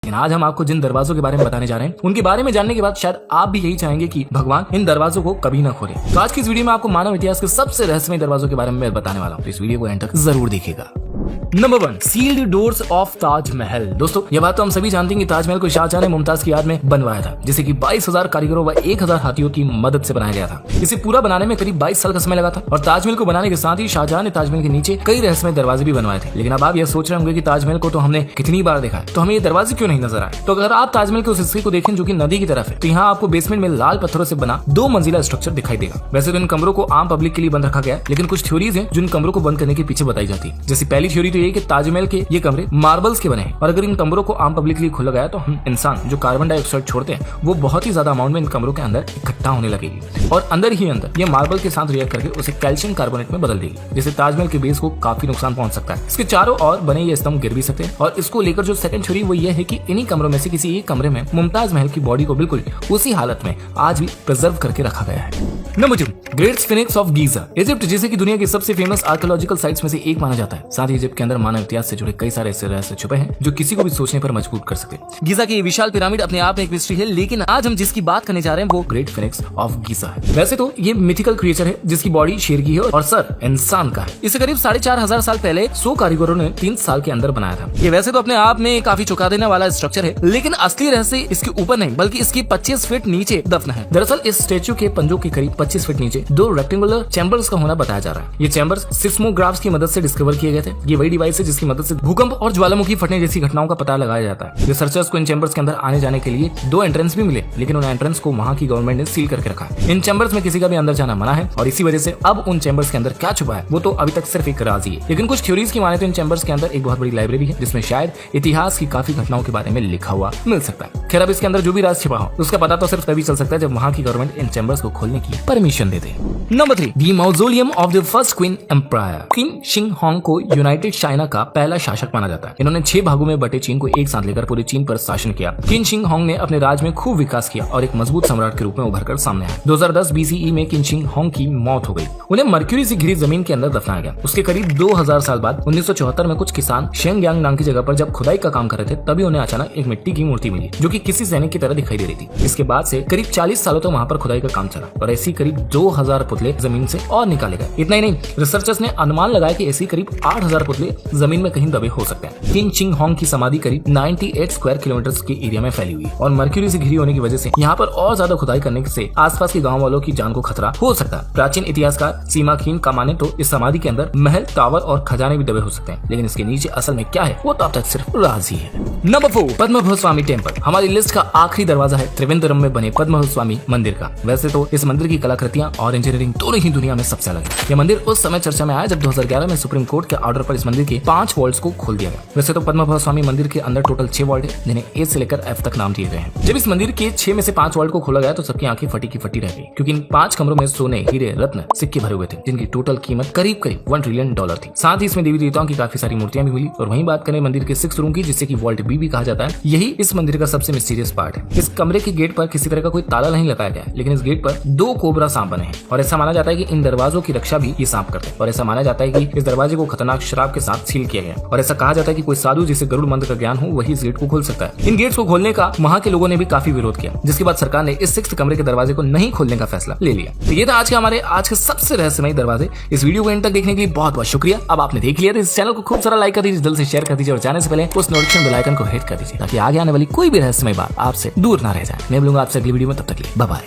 लेकिन आज हम आपको जिन दरवाजों के बारे में बताने जा रहे हैं उनके बारे में जानने के बाद शायद आप भी यही चाहेंगे कि भगवान इन दरवाजों को कभी ना खोले। तो आज की इस वीडियो में आपको मानव इतिहास के सबसे रहस्यमय दरवाजों के बारे में मैं बताने वाला हूँ। इस वीडियो को एंड तक जरूर देखिएगा। Number 1, sealed doors of Taj Mahal. दोस्तों ये बात तो हम सभी जानते हैं कि ताजमहल को शाहजहां ने मुमताज की याद में बनवाया था, जिसे कि 22,000 कारीगरों व 1,000 हाथियों की मदद से बनाया गया था। इसे पूरा बनाने में करीब 22 साल का समय लगा था और ताजमहल को बनाने के साथ ही शाहजहां ने ताजमहल के नीचे कई रहस्यमय दरवाजे भी बनवाए थे। लेकिन अब आप यह सोच रहे होंगे कि ताजमहल को तो हमने कितनी बार देखा है, तो हमें ये दरवाजे क्यों नहीं नजर आए। तो अगर आप ताजमहल के उस हिस्से को देखें जो कि नदी की तरफ है, तो यहाँ आपको बेसमेंट में लाल पत्थरों से बना 2 मंजिला स्ट्रक्चर दिखाई देगा। वैसे तो इन कमरों को आम पब्लिक के लिए बंद रखा गया, लेकिन कुछ थ्योरीज हैं जो इन कमरों को बंद करने के पीछे बताई जाती है। जैसी पहली थ्योरी तो ये कि ताजमहल के ये कमरे मार्बल्स के बने हैं और अगर इन कमरों को आम पब्लिक के लिए खोला गया तो हम इंसान जो कार्बन डाइऑक्साइड छोड़ते हैं वो बहुत ही ज्यादा अमाउंट में इन कमरों के अंदर इकट्ठा होने लगेगी और अंदर ही अंदर ये मार्बल के साथ रिएक्ट करके उसे कैल्शियम कार्बोनेट में बदल देगी, जिससे ताजमहल के बेस को काफी नुकसान पहुंच सकता है। इसके चारों ओर बने ये स्तंभ गिर भी सकते हैं और इसको लेकर जो सेकंड थ्योरी वो ये है कि इन्हीं कमरों में से किसी एक कमरे में मुमताज महल की बॉडी को बिल्कुल उसी हालत में आज भी प्रिजर्व करके रखा गया है। Number 2, great sphinx of Giza. Egypt जिसे की दुनिया की सबसे फेमस आर्कियोलॉजिकल साइट्स में से एक माना जाता है, साथ ही इजिप्ट के अंदर मानव इतिहास से जुड़े कई सारे ऐसे रहस्य छुपे हैं जो किसी को भी सोचने पर मजबूर कर सकते हैं। गीजा की ये विशाल पिरामिड अपने आप में एक मिस्ट्री है, लेकिन आज हम जिसकी बात करने जा रहे हैं वो ग्रेट स्फिंक्स ऑफ गीजा है। वैसे तो ये मिथिकल क्रिएचर है जिसकी बॉडी शेर की है और सर इंसान का है। इसे करीब 4,500 साल पहले 100 कारीगरों ने 3 साल के अंदर बनाया था। ये वैसे तो अपने आप में काफी चौंका देने वाला स्ट्रक्चर है, लेकिन असली रहस्य इसके ऊपर नहीं बल्कि इसके 25 फीट नीचे दफन है। दरअसल इस स्टेच्यू के पंजों के करीब 25 फीट नीचे 2 रेक्टेंगुलर चैम्बर्स का होना बताया जा रहा है। ये चैम्बर्स सिस्मोग्राफ्स की मदद से डिस्कवर किए गए थे। ये वही डिवाइस है जिसकी मदद से भूकंप और ज्वालामुखी फटने जैसी घटनाओं का पता लगाया जाता है। रिसर्चर्स को इन चैम्बर्स के अंदर आने जाने के लिए 2 एंट्रेंस भी मिले, लेकिन उन एंट्रेंस को वहां की गवर्नमेंट ने सील करके रखा है। इन चैम्बर्स में किसी का भी अंदर जाना मना है और इसी वजह से अब उन चैम्बर्स के अंदर क्या छुपा है वो तो अभी तक सिर्फ एक राज ही है। लेकिन कुछ थ्योरीज की माने तो इन चैम्बर्स के अंदर एक बहुत बड़ी लाइब्रेरी है जिसमें शायद इतिहास की काफी घटनाओं के बारे में लिखा हुआ मिल सकता है। खैर अब इसके अंदर जो भी राज छिपा हो उसका पता तो सिर्फ तभी चल सकता है जब वहां की गवर्नमेंट इन चैम्बर्स को खोलने की परमिशन दे दे। Number 3, the mausoleum of the first Qin empire. Qin शिंग होंग को यूनाइटेड चाइना का पहला शासक माना जाता है। इन्होंने 6 भागों में बटे चीन को एक साथ लेकर पूरे चीन पर शासन किया। किंग शिंग होंग ने अपने राज में खूब विकास किया और एक मजबूत सम्राट के रूप में उभरकर सामने आया। 2010 BCE में किंग शिंग होंग की मौत हो गई। उन्हें मर्क्यूरी से घिरी जमीन के अंदर दफनाया गया। उसके करीब 2000 साल बाद 1974 में कुछ किसान शेंगयांग नाम की जगह पर जब खुदाई का काम कर रहे थे तभी उन्हें अचानक एक मिट्टी की मूर्ति मिली जो कि किसी सैनिक की तरह दिखाई दे रही थी। इसके बाद से करीब 40 सालों तक वहां पर खुदाई का काम चला और ऐसी करीब 2000 पुतले जमीन से और निकाले गए। इतना ही नहीं, रिसर्चर्स ने अनुमान लगाया कि ऐसी करीब 8000 पुतले जमीन में कहीं दबे हो सकते हैं। किंग शिंग होंग की समाधि करीब 98 स्क्वायर किलोमीटर के एरिया में फैली हुई और मर्क्यूरी से घिरी होने की वजह से यहाँ पर और ज्यादा खुदाई करने से आसपास के गांव वालों की जान को खतरा हो सकता है। प्राचीन इतिहासकार सीमा खीन का माने तो इस समाधि के अंदर महल, टावर और खजाने भी दबे हो सकते हैं, लेकिन इसके नीचे असल में क्या है वो तो अब तक सिर्फ राज ही है। नंबर 4, पद्मनाभ स्वामी टेम्पल। हमारी लिस्ट का आखिरी दरवाजा है त्रिवेंद्रम में बने पद्मनाभ स्वामी मंदिर का। वैसे तो इस मंदिर की कलाकृतियां और इंजीनियरिंग दोनों ही दुनिया में सबसे अलग है। यह मंदिर उस समय चर्चा में आया जब 2011 में सुप्रीम कोर्ट के ऑर्डर पर इस मंदिर के 5 वॉल्ट्स को खोल दिया गया। वैसे तो पद्मनाभ स्वामी मंदिर के अंदर टोटल 6 वॉल्ट है जिन्हें A से लेकर F तक नाम दिए गए हैं। जब इस मंदिर के 6 में से 5 वॉल्ट को खोला गया तो सबकी आंखें फटी की फटी रह गई, क्योंकि इन 5 कमरों में सोने, हीरे, रत्न, सिक्के भरे हुए थे जिनकी टोटल कीमत करीब $1 ट्रिलियन थी। साथ ही इसमें देवी देवताओं की काफी सारी मूर्तियां भी मिली। और वहीं बात करें मंदिर के 6th रूम की जिसे की वॉल्ट B भी कहा जाता है, यही इस मंदिर का सबसे मिस्टीरियस पार्ट है। इस कमरे के गेट पर किसी तरह का कोई ताला नहीं लगाया गया, लेकिन इस गेट पर 2 कोबरा सांप बने हैं और ऐसा माना जाता है कि इन दरवाजों की रक्षा भी ये सांप करते हैं। और ऐसा माना जाता है कि इस दरवाजे को खतरनाक शराब के साथ सील किया गया और ऐसा कहा जाता है कि कोई साधु जिसे गरुड़ मंत्र का ज्ञान हो वही इस गेट को खोल सकता है। इन गेट्स को खोलने का वहां के लोगों ने भी काफी विरोध किया, जिसके बाद सरकार ने इस 6th कमरे के दरवाजे को नहीं खोलने का फैसला ले लिया। तो ये था आज के सबसे रहस्यमय दरवाजे। इस वीडियो को एंड तक देखने के लिए बहुत बहुत शुक्रिया। अब आपने देख लिया तो इस चैनल को खूब सारा लाइक कर दीजिए, दिल से शेयर कर दीजिए और जाने से पहले उस नोटिफिकेशन बेल आइकन को हिट कर दीजिए ताकि आगे आने वाली कोई भी रहस्यमय बात आपसे दूर ना रह जाए। मैं मिलूंगा आपसे अगली वीडियो में, तब तक के लिए बाय बाय।